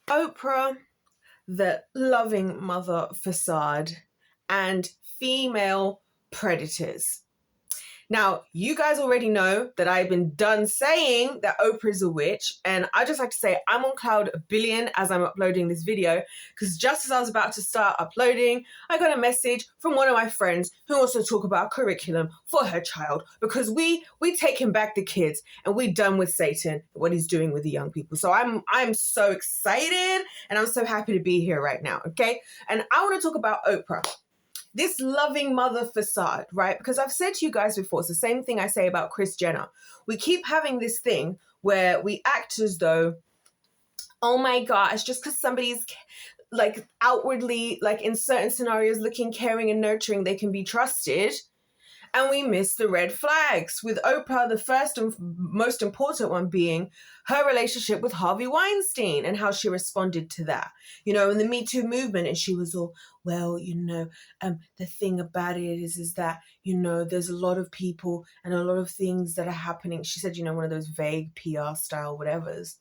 Oprah, the loving mother facade, and female predators. Now, you guys already know that I've been done saying that Oprah's a witch, and I just like to say I'm on cloud a billion as I'm uploading this video, because just as I was about to start uploading, I got a message from one of my friends who wants to talk about curriculum for her child, because we taking back the kids and we done with Satan and what he's doing with the young people. So I'm so excited and I'm so happy to be here right now, okay? And I want to talk about Oprah. This loving mother facade, right? Because I've said to you guys before, it's the same thing I say about Kris Jenner. We keep having this thing where we act as though, oh my gosh, just because somebody's like outwardly, like in certain scenarios, looking caring and nurturing, they can be trusted. And we miss the red flags, with Oprah, the first and most important one being her relationship with Harvey Weinstein and how she responded to that. You know, in the Me Too movement, and she was all, well, the thing about it is that, there's a lot of people and a lot of things that are happening. She said, one of those vague PR style whatevers.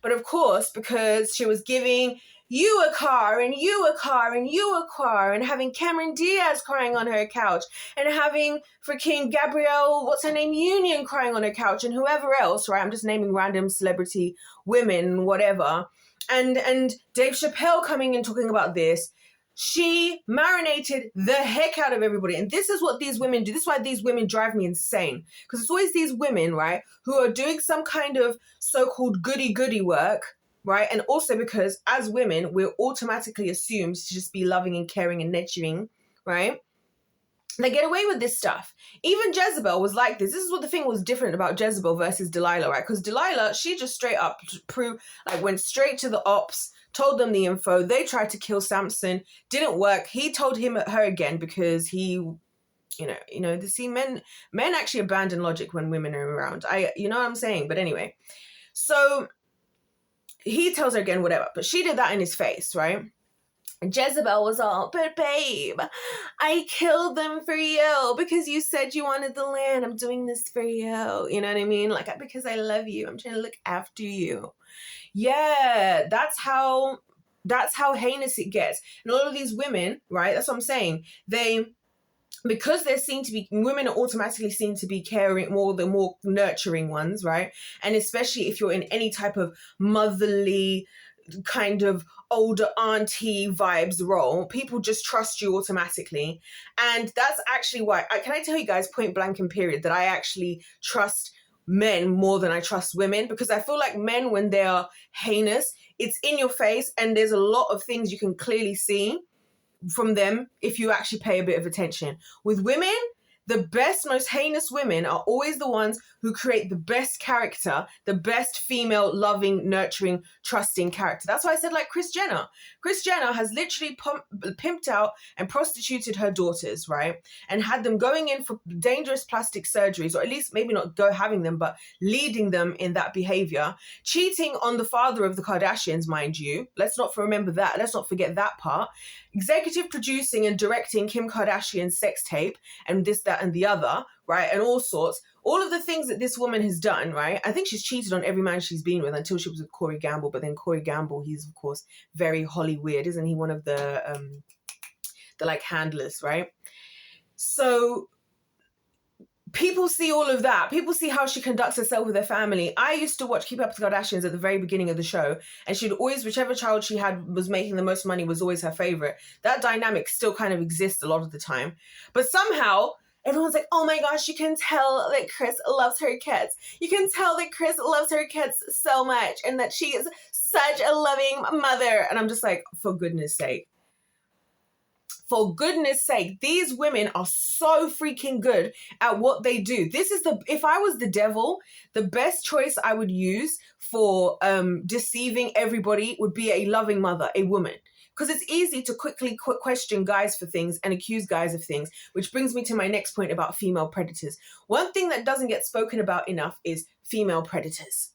But of course, because she was giving you a car and you a car and you a car, and having Cameron Diaz crying on her couch, and having freaking Gabrielle, what's her name, Union crying on her couch, and whoever else, right? I'm just naming random celebrity women, whatever. And Dave Chappelle coming and talking about this. She marinated the heck out of everybody. And this is what these women do. This is why these women drive me insane. Because it's always these women, right, who are doing some kind of so-called goody-goody work, right? And also because as women, we're automatically assumed to just be loving and caring and nurturing, right? They get away with this stuff. Even Jezebel was like this. This is what the thing was different about Jezebel versus Delilah, right? Because Delilah, she just straight up went straight to the ops, told them the info. They tried to kill Samson. Didn't work. He told her again because he, men actually abandon logic when women are around. You know what I'm saying? But anyway, so he tells her again, whatever. But she did that in his face, right? And Jezebel was all, but babe, I killed them for you because you said you wanted the land. I'm doing this for you. You know what I mean? Like, because I love you. I'm trying to look after you. Yeah, that's how heinous it gets. And all of these women, right? That's what I'm saying. Because they're seen to be, women are automatically seen to be caring, the more nurturing ones, right? And especially if you're in any type of motherly kind of older auntie vibes role, people just trust you automatically. And that's actually why, can I tell you guys point blank and period that I actually trust men more than I trust women? Because I feel like men, when they are heinous, it's in your face and there's a lot of things you can clearly see from them if you actually pay a bit of attention. With women, the best, most heinous women are always the ones who create the best character, the best female loving, nurturing, trusting character. That's why I said like Kris Jenner. Kris Jenner has literally pimped out and prostituted her daughters, right? And had them going in for dangerous plastic surgeries, or at least maybe not having them, but leading them in that behavior. Cheating on the father of the Kardashians, mind you. Let's not remember that. Let's not forget that part. Executive producing and directing Kim Kardashian's sex tape and this, that, and the other, right? And all sorts. All of the things that this woman has done, right? I think she's cheated on every man she's been with until she was with Corey Gamble. But then Corey Gamble, he's of course very Hollywood, isn't he? One of the like handlers, right? So people see all of that. People see how she conducts herself with her family. I used to watch Keep Up with the Kardashians at the very beginning of the show, and she'd always, whichever child she had was making the most money was always her favorite. That dynamic still kind of exists a lot of the time. But somehow everyone's like, oh my gosh, you can tell that Kris loves her kids. You can tell that Kris loves her kids so much and that she is such a loving mother. And I'm just like, for goodness sake. For goodness sake, these women are so freaking good at what they do. If I was the devil, the best choice I would use for deceiving everybody would be a loving mother, a woman. Because it's easy to quickly question guys for things and accuse guys of things, which brings me to my next point about female predators. One thing that doesn't get spoken about enough is female predators.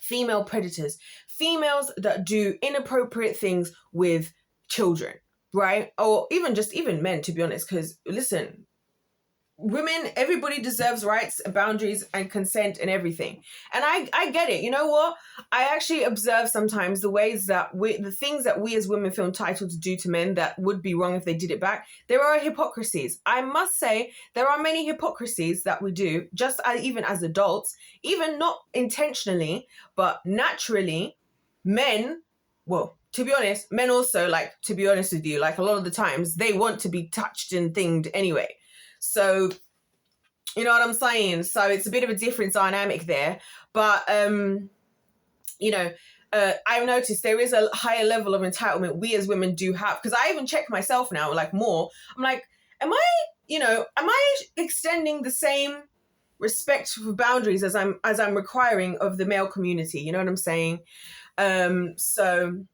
Female predators. Females that do inappropriate things with children. Right? Or even men, to be honest, because listen, women, everybody deserves rights and boundaries and consent and everything. And I get it. You know what? I actually observe sometimes the ways that the things that we as women feel entitled to do to men that would be wrong if they did it back. There are hypocrisies. I must say there are many hypocrisies that we do, just even as adults, even not intentionally, but naturally, men, well, to be honest, men also, like, to be honest with you, like a lot of the times they want to be touched and thinged anyway. So, you know what I'm saying? So it's a bit of a different dynamic there. But, you know, I've noticed there is a higher level of entitlement we as women do have. Because I even check myself now, like more. I'm like, am I extending the same respect for boundaries as I'm requiring of the male community? You know what I'm saying? So...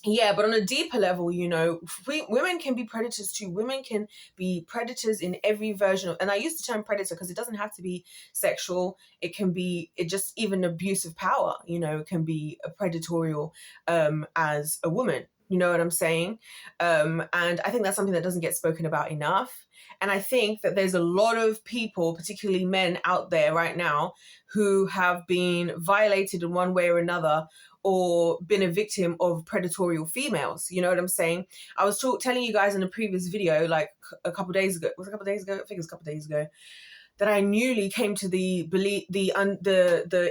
yeah, but on a deeper level, you know, women can be predators too. Women can be predators in every version of, and I use the term predator because it doesn't have to be sexual. It can be just even abuse of power, you know, it can be a predatorial as a woman. You know what I'm saying? And I think that's something that doesn't get spoken about enough. And I think that there's a lot of people, particularly men out there right now, who have been violated in one way or another, or been a victim of predatorial females. You know what I'm saying? I was telling you guys in a previous video, like a couple of days ago. Was it a couple of days ago? I think it was a couple of days ago. That I newly came to the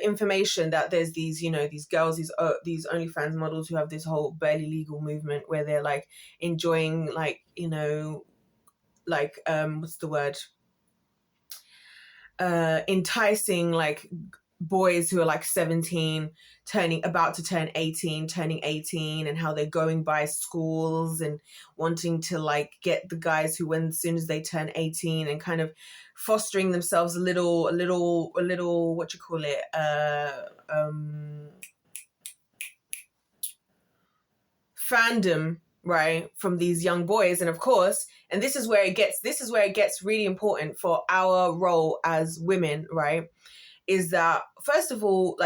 information that there's these, you know, these girls, these OnlyFans models who have this whole barely legal movement where they're like enjoying, like, you know, like what's the word? Enticing like boys who are like 17 about to turn 18, turning 18, and how they're going by schools and wanting to like get the guys who, when as soon as they turn 18, and kind of fostering themselves a little what you call it, fandom, right, from these young boys. And of course, and this is where it gets really important for our role as women, right, is that first of all,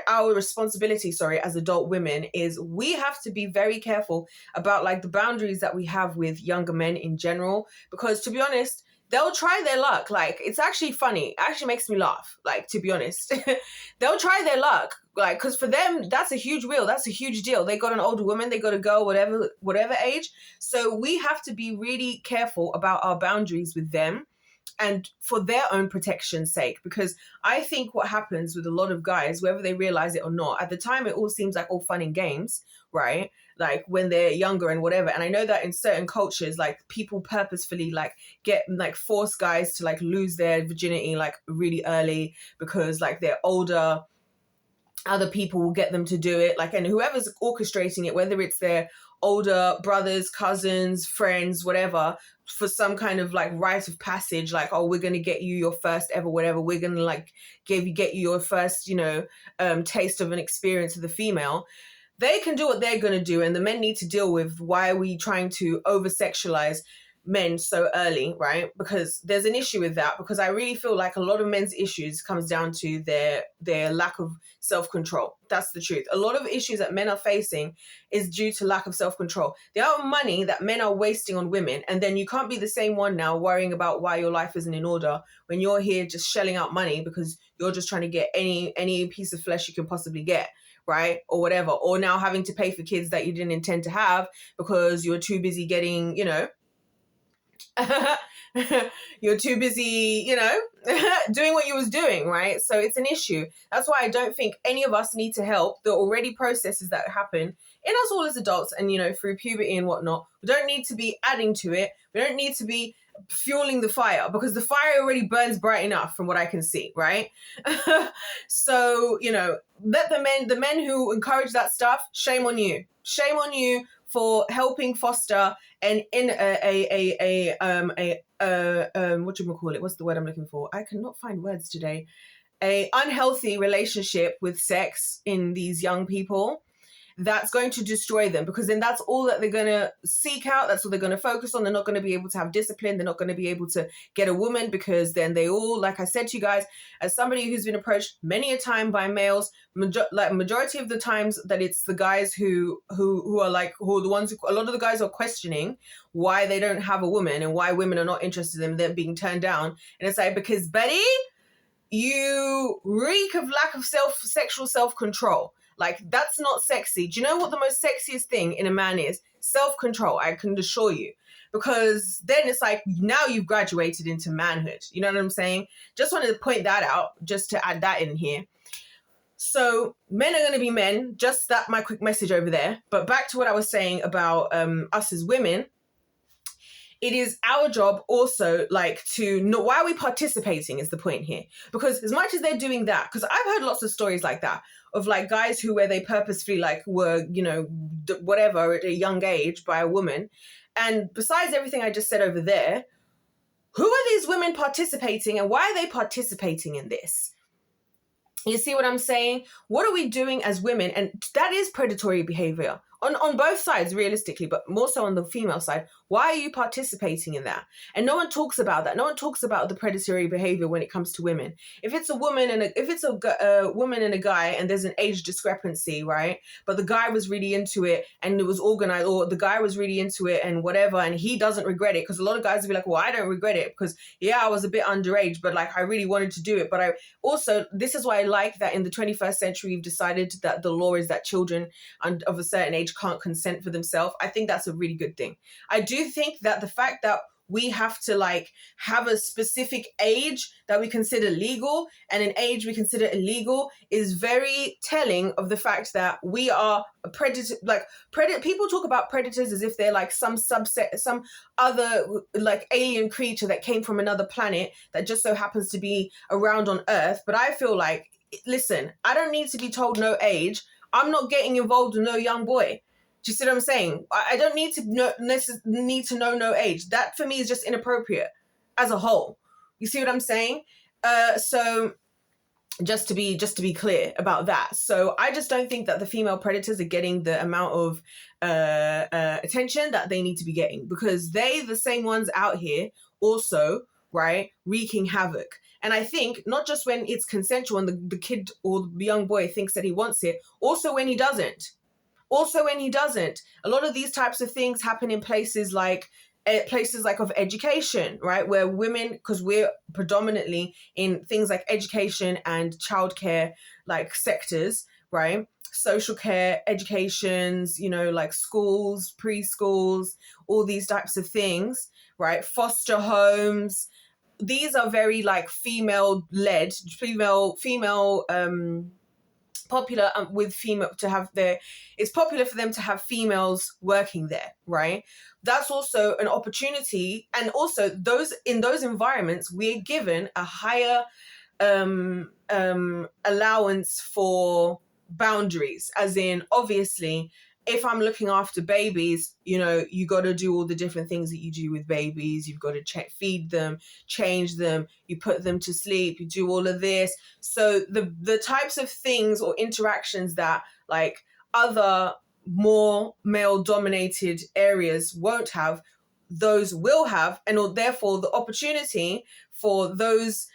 our responsibility, as adult women, is we have to be very careful about like the boundaries that we have with younger men in general, because to be honest, they'll try their luck. Like, it's actually funny. It actually makes me laugh. Like, to be honest, they'll try their luck. Like, because for them, that's a huge wheel. That's a huge deal. They got an older woman. They got a girl, whatever age. So we have to be really careful about our boundaries with them, and for their own protection's sake, because I think what happens with a lot of guys, whether they realize it or not, at the time it all seems like all fun and games, right? Like when they're younger and whatever. And I know that in certain cultures, like people purposefully like get like force guys to like lose their virginity like really early because like they're older. Other people will get them to do it, like, and whoever's orchestrating it, whether it's their older brothers, cousins, friends, whatever, for some kind of like rite of passage, like, oh, we're gonna get you your first ever whatever, we're gonna like get you your first, you know, taste of an experience with a female. They can do what they're gonna do, and the men need to deal with why are we trying to over sexualize men so early, right? Because there's an issue with that, because I really feel like a lot of men's issues comes down to their lack of self-control. That's the truth. A lot of issues that men are facing is due to lack of self-control. The amount of money that men are wasting on women, and then you can't be the same one now worrying about why your life isn't in order when you're here just shelling out money because you're just trying to get any piece of flesh you can possibly get, right? Or whatever. Or now having to pay for kids that you didn't intend to have because you were too busy getting, you know, you're too busy, you know, doing what you was doing, right? So it's an issue. That's why I don't think any of us need to help the already processes that happen in us all as adults, and, you know, through puberty and whatnot. We don't need to be adding to it. We don't need to be fueling the fire, because the fire already burns bright enough from what I can see, right? So, you know, let the men who encourage that stuff, shame on you. Shame on you for helping foster an what you call it? What's the word I'm looking for? I cannot find words today. A unhealthy relationship with sex in these young people. that's going to destroy them, because then that's all that they're going to seek out. That's all they're going to focus on. They're not going to be able to have discipline. They're not going to be able to get a woman, because then they all, like I said to you guys, as somebody who's been approached many a time by males, majority of the times that it's the guys who are the ones who, a lot of the guys are questioning why they don't have a woman and why women are not interested in them. They're being turned down. And it's like, because Betty, you reek of lack of sexual self-control. Like, that's not sexy. Do you know what the most sexiest thing in a man is? Self-control, I can assure you. Because then it's like, now you've graduated into manhood. You know what I'm saying? Just wanted to point that out, just to add that in here. So men are going to be men. Just that, my quick message over there. But back to what I was saying about us as women. It is our job also, like, to know why are we participating is the point here. Because as much as they're doing that, because I've heard lots of stories like that of like guys who, where they purposefully like were, you know, whatever at a young age by a woman. And besides everything I just said over there, who are these women participating and why are they participating in this? You see what I'm saying? What are we doing as women? And that is predatory behavior on both sides, realistically, but more so on the female side. Why are you participating in that? And no one talks about that. No one talks about the predatory behavior when it comes to women. If it's a woman and if it's a woman and a guy and there's an age discrepancy, right? But the guy was really into it and it was organized, or the guy was really into it and whatever, and he doesn't regret it, because a lot of guys will be like, well, I don't regret it because, yeah, I was a bit underage, but like I really wanted to do it. But I also, this is why I like that in the 21st century, we've decided that the law is that children of a certain age can't consent for themselves. I think that's a really good thing. I do think that the fact that we have to like have a specific age that we consider legal and an age we consider illegal is very telling of the fact that we are a predator. People talk about predators as if they're like some subset, some other like alien creature that came from another planet that just so happens to be around on Earth. But I feel like, listen, I don't need to be told no age. I'm not getting involved with no young boy. Do you see what I'm saying? I don't need to know no age. That for me is just inappropriate as a whole. You see what I'm saying? So just to be clear about that. So I just don't think that the female predators are getting the amount of attention that they need to be getting, because they the same ones out here also, right, wreaking havoc. And I think not just when it's consensual and the kid or the young boy thinks that he wants it, also when he doesn't. A lot of these types of things happen in places like of education, right? Where women, because we're predominantly in things like education and childcare, like sectors, right? Social care, educations, you know, like schools, preschools, all these types of things, right? Foster homes. These are very like female-led, popular with female to have it's popular for them to have females working there, right? That's also an opportunity. And also in those environments, we're given a higher allowance for boundaries, as in, obviously, if I'm looking after babies, you know, you got to do all the different things that you do with babies. You've got to feed them, change them, you put them to sleep, you do all of this. So the types of things or interactions that like other more male-dominated areas won't have, those will have, and therefore the opportunity for those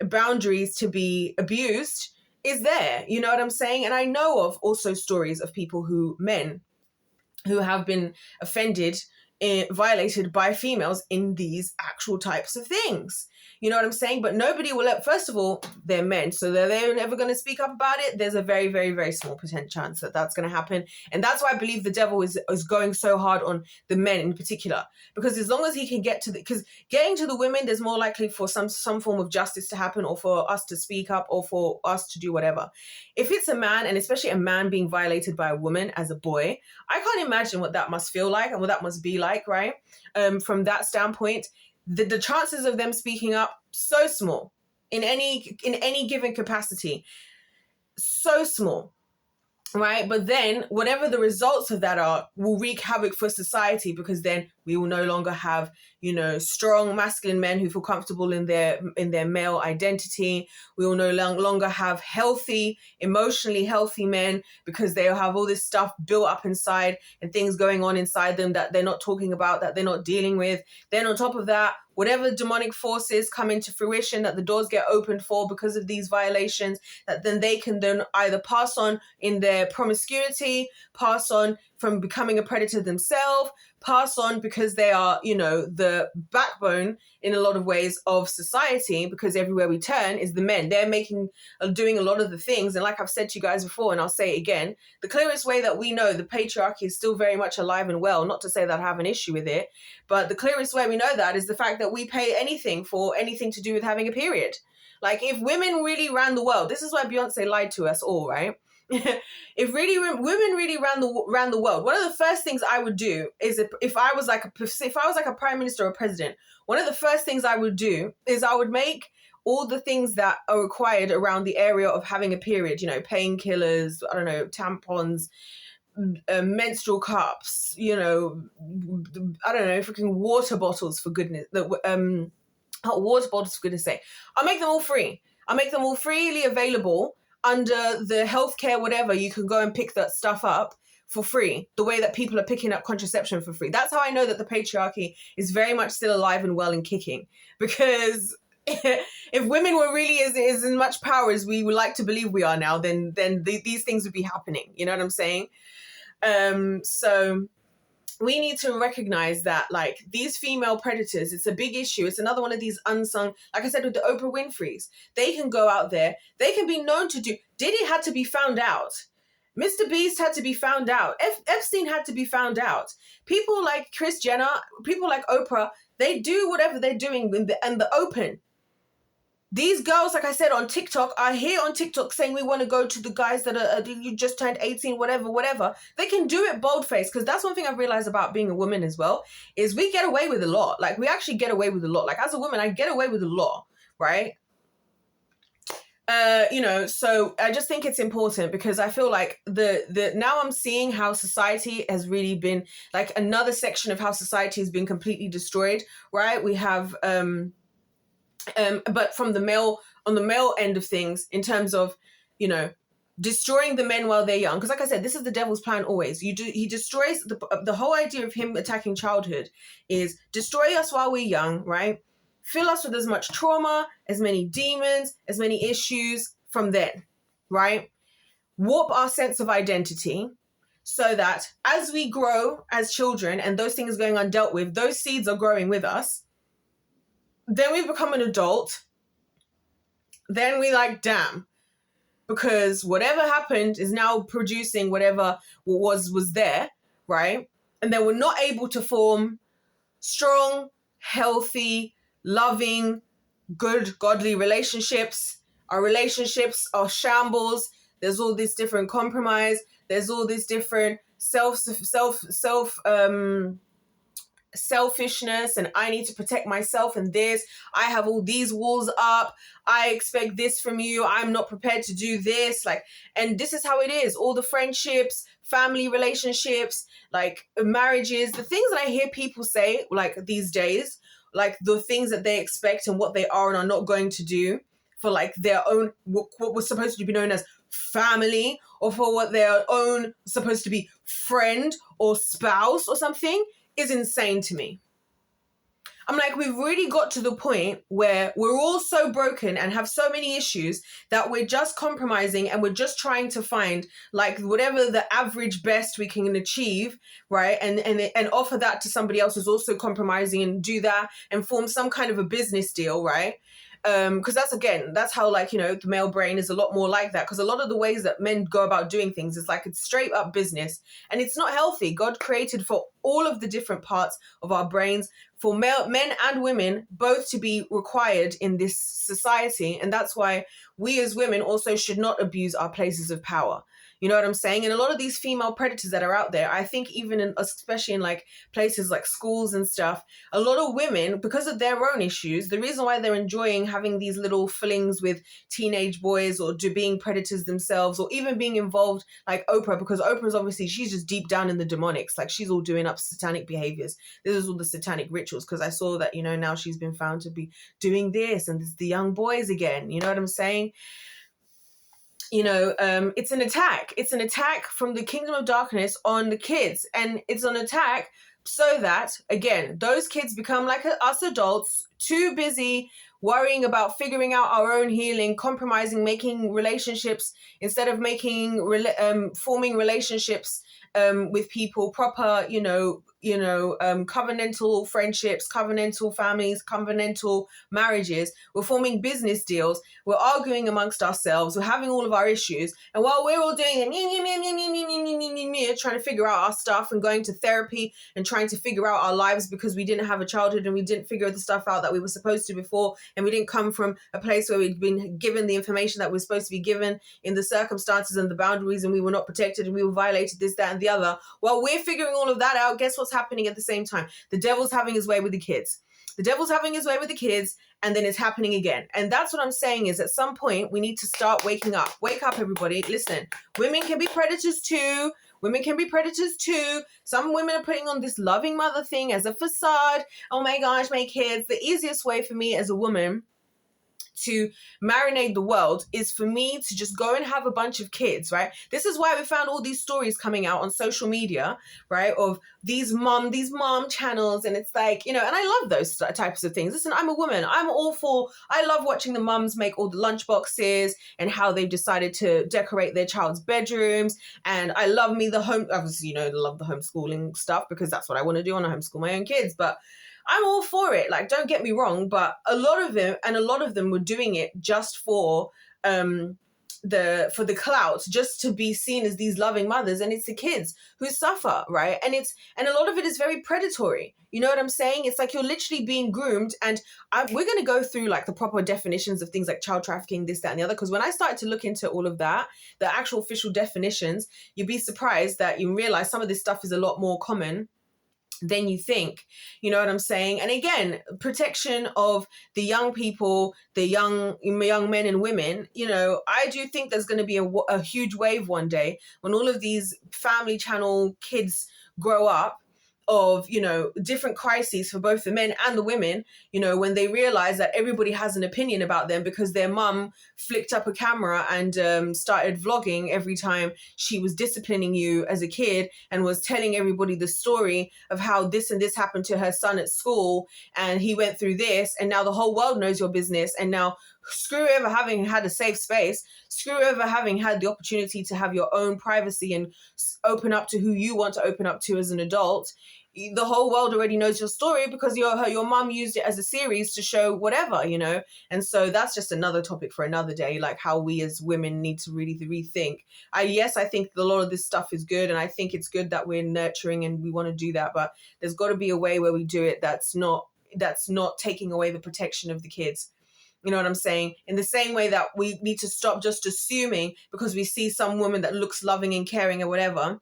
boundaries to be abused is there. You know what I'm saying? And I know of also stories of men who have been offended, violated by females in these actual types of things. You know what I'm saying? But nobody will, first of all, they're men, so they're never going to speak up about it. There's a very, very, very small potential chance that that's going to happen. And that's why I believe the devil is going so hard on the men in particular. Because as long as he can get to because getting to the women, there's more likely for some form of justice to happen, or for us to speak up, or for us to do whatever. If it's a man, and especially a man being violated by a woman as a boy, I can't imagine what that must feel like and what that must be like, right? From that standpoint, the chances of them speaking up, so small in any given capacity, so small, right? But then whatever the results of that are will wreak havoc for society, because then We will no longer have, strong masculine men who feel comfortable in their male identity. We will no longer have healthy, emotionally healthy men, because they'll have all this stuff built up inside and things going on inside them that they're not talking about, that they're not dealing with. Then on top of that, whatever demonic forces come into fruition that the doors get opened for because of these violations, that then they can then either pass on in their promiscuity, pass on from becoming a predator themselves, pass on because they are, the backbone in a lot of ways of society, because everywhere we turn is the men. They're doing a lot of the things. And like I've said to you guys before, and I'll say it again, the clearest way that we know the patriarchy is still very much alive and well, not to say that I have an issue with it, but the clearest way we know that is the fact that we pay anything for anything to do with having a period. Like, if women really ran the world, this is why Beyonce lied to us all, right? If women really ran the world, one of the first things I would do is if I was like a prime minister or president, one of the first things I would do is I would make all the things that are required around the area of having a period, painkillers, I don't know, tampons, menstrual cups, I don't know, freaking water bottles, for goodness, hot water bottles, for goodness sake. I'll make them all free. I'll make them all freely available under the healthcare, whatever. You can go and pick that stuff up for free, the way that people are picking up contraception for free. That's how I know that the patriarchy is very much still alive and well and kicking. Because if women were really as much power as we would like to believe we are now, then these things would be happening. You know what I'm saying? So we need to recognize that, like, these female predators, it's a big issue. It's another one of these unsung, like I said, with the Oprah Winfreys. They can go out there. They can be known to do. Diddy had to be found out. Mr. Beast had to be found out. Epstein had to be found out. People like Kris Jenner, people like Oprah, they do whatever they're doing in the open. These girls, like I said, on TikTok, are here on TikTok saying we want to go to the guys that are you just turned 18, whatever. They can do it bold-faced, because that's one thing I've realized about being a woman as well, is we get away with a lot. Like, we actually get away with a lot. Like, as a woman, I get away with a lot, right? So I just think it's important, because I feel like now I'm seeing how society has really been, like, another section of how society has been completely destroyed, right? We have... but on the male end of things, in terms of, destroying the men while they're young. Because like I said, this is the devil's plan always. He destroys the whole idea of him attacking childhood is destroy us while we're young, right? Fill us with as much trauma, as many demons, as many issues from then, right? Warp our sense of identity, so that as we grow as children and those things going undealt with, those seeds are growing with us. Then we become an adult. Then we like, damn, because whatever happened is now producing whatever was there, right? And then we're not able to form strong, healthy, loving, good, godly relationships. Our relationships are shambles. There's all this different compromise. There's all this different selfishness, and I need to protect myself, and this, I have all these walls up, I expect this from you, I'm not prepared to do this, like, and this is how it is. All the friendships, family relationships, like marriages, the things that I hear people say, like, these days, like the things that they expect and what they are and are not going to do for, like, their own, what was supposed to be known as family, or for what their own supposed to be friend or spouse or something, is insane to me. I'm like, we've really got to the point where we're all so broken and have so many issues that we're just compromising, and we're just trying to find, like, whatever the average best we can achieve, right? And offer that to somebody else who's also compromising, and do that and form some kind of a business deal, right? Because that's how, like, the male brain is a lot more like that, because a lot of the ways that men go about doing things is like, it's straight up business, and it's not healthy. God created for all of the different parts of our brains, for men and women both to be required in this society, and that's why we as women also should not abuse our places of power. You know what I'm saying? And a lot of these female predators that are out there, I think even especially in like places like schools and stuff, a lot of women, because of their own issues, the reason why they're enjoying having these little flings with teenage boys or being predators themselves, or even being involved like Oprah, because Oprah's obviously, she's just deep down in the demonics. Like she's all doing up satanic behaviors. This is all the satanic rituals, because I saw that, now she's been found to be doing this, and it's the young boys again. You know what I'm saying? It's an attack. It's an attack from the kingdom of darkness on the kids. And it's an attack so that, again, those kids become like us adults, too busy worrying about figuring out our own healing, compromising, making relationships instead of forming relationships with people, proper, covenantal friendships, covenantal families, covenantal marriages. We're forming business deals. We're arguing amongst ourselves. We're having all of our issues. And while we're all doing it, trying to figure out our stuff and going to therapy and trying to figure out our lives because we didn't have a childhood and we didn't figure the stuff out that we were supposed to before, and we didn't come from a place where we'd been given the information that we're supposed to be given in the circumstances and the boundaries, and we were not protected and we were violated this, that, and the other. While we're figuring all of that out, guess what's happening at the same time? The devil's having his way with the kids. The devil's having his way with the kids, and then it's happening again. And that's what I'm saying, is at some point we need to start waking up. Wake up, everybody. Listen, women can be predators too. Women can be predators too. Some women are putting on this loving mother thing as a facade. Oh my gosh, my kids. The easiest way for me as a woman to marinate the world is for me to just go and have a bunch of kids, right? This is why we found all these stories coming out on social media, right? Of these mom channels. And it's like, and I love those types of things. Listen, I'm a woman. I love watching the mums make all the lunch boxes and how they've decided to decorate their child's bedrooms. And I love obviously, love the homeschooling stuff, because that's what I want to do. I want to homeschool my own kids, but I'm all for it. Like, don't get me wrong, but a lot of them were doing it just for the clout, just to be seen as these loving mothers, and it's the kids who suffer, right? And a lot of it is very predatory. You know what I'm saying? It's like you're literally being groomed, and we're going to go through like the proper definitions of things like child trafficking, this, that, and the other, because when I started to look into all of that, the actual official definitions, you'd be surprised that you realize some of this stuff is a lot more common than you think. You know what I'm saying? And again, protection of the young people, the young men and women. I do think there's going to be a huge wave one day when all of these family channel kids grow up, of different crises for both the men and the women, when they realize that everybody has an opinion about them because their mum flicked up a camera and started vlogging every time she was disciplining you as a kid, and was telling everybody the story of how this and this happened to her son at school, and he went through this, and now the whole world knows your business. And now screw ever having had a safe space, screw ever having had the opportunity to have your own privacy and open up to who you want to open up to as an adult. The whole world already knows your story because your mom used it as a series to show whatever, And so that's just another topic for another day, like how we as women need to really rethink. I think a lot of this stuff is good, and I think it's good that we're nurturing and we want to do that, but there's got to be a way where we do it that's not taking away the protection of the kids. You know what I'm saying? In the same way that we need to stop just assuming because we see some woman that looks loving and caring or whatever,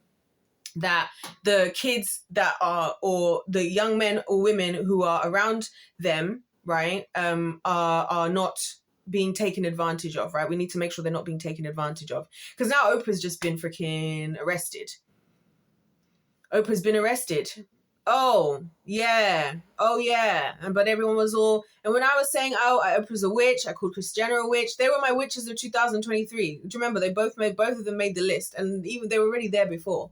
that the kids that are, or the young men or women who are around them, right, are not being taken advantage of, right? We need to make sure they're not being taken advantage of. Because now Oprah's just been freaking arrested. Oprah's been arrested. Oh, yeah. But everyone was all... And when I was saying, Oprah's a witch, I called Kris Jenner a witch, they were my witches of 2023. Do you remember? Both of them made the list. And even they were already there before.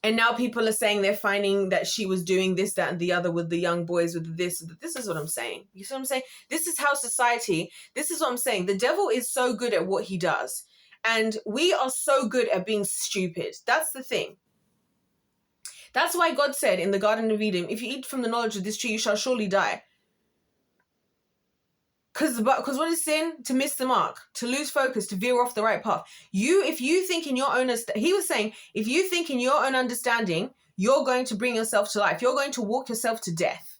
And now people are saying they're finding that she was doing this, that, and the other with the young boys, with this. This is what I'm saying. You see what I'm saying? This is how society... This is what I'm saying. The devil is so good at what he does. And we are so good at being stupid. That's the thing. That's why God said in the Garden of Eden, if you eat from the knowledge of this tree, you shall surely die. Because what is sin? To miss the mark, to lose focus, to veer off the right path. If you think in your own... He was saying, if you think in your own understanding, you're going to bring yourself to life. You're going to walk yourself to death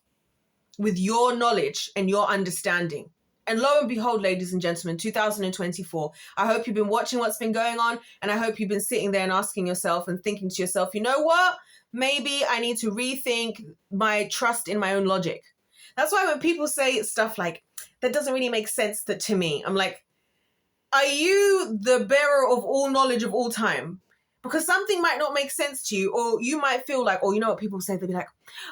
with your knowledge and your understanding. And lo and behold, ladies and gentlemen, 2024, I hope you've been watching what's been going on, and I hope you've been sitting there and asking yourself and thinking to yourself, you know what? Maybe I need to rethink my trust in my own logic. That's why when people say stuff like, that doesn't really make sense to me, I'm like, are you the bearer of all knowledge of all time? Because something might not make sense to you, or you might feel like, oh, you know what people say? They'll be like,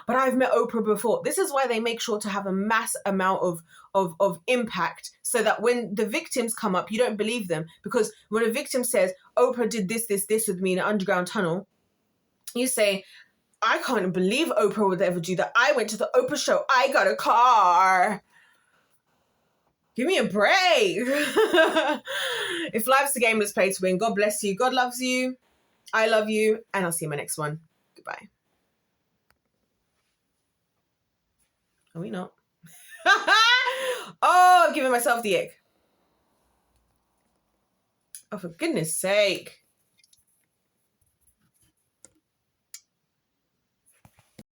but I've met Oprah before. This is why they make sure to have a mass amount of impact, so that when the victims come up, you don't believe them. Because when a victim says, Oprah did this with me in an underground tunnel, you say, I can't believe Oprah would ever do that. I went to the Oprah show. I got a car. Give me a break. If life's a game, let's play to win. God bless you. God loves you. I love you. And I'll see you in my next one. Goodbye. Are we not? Oh, I'm giving myself the ick. Oh, for goodness sake.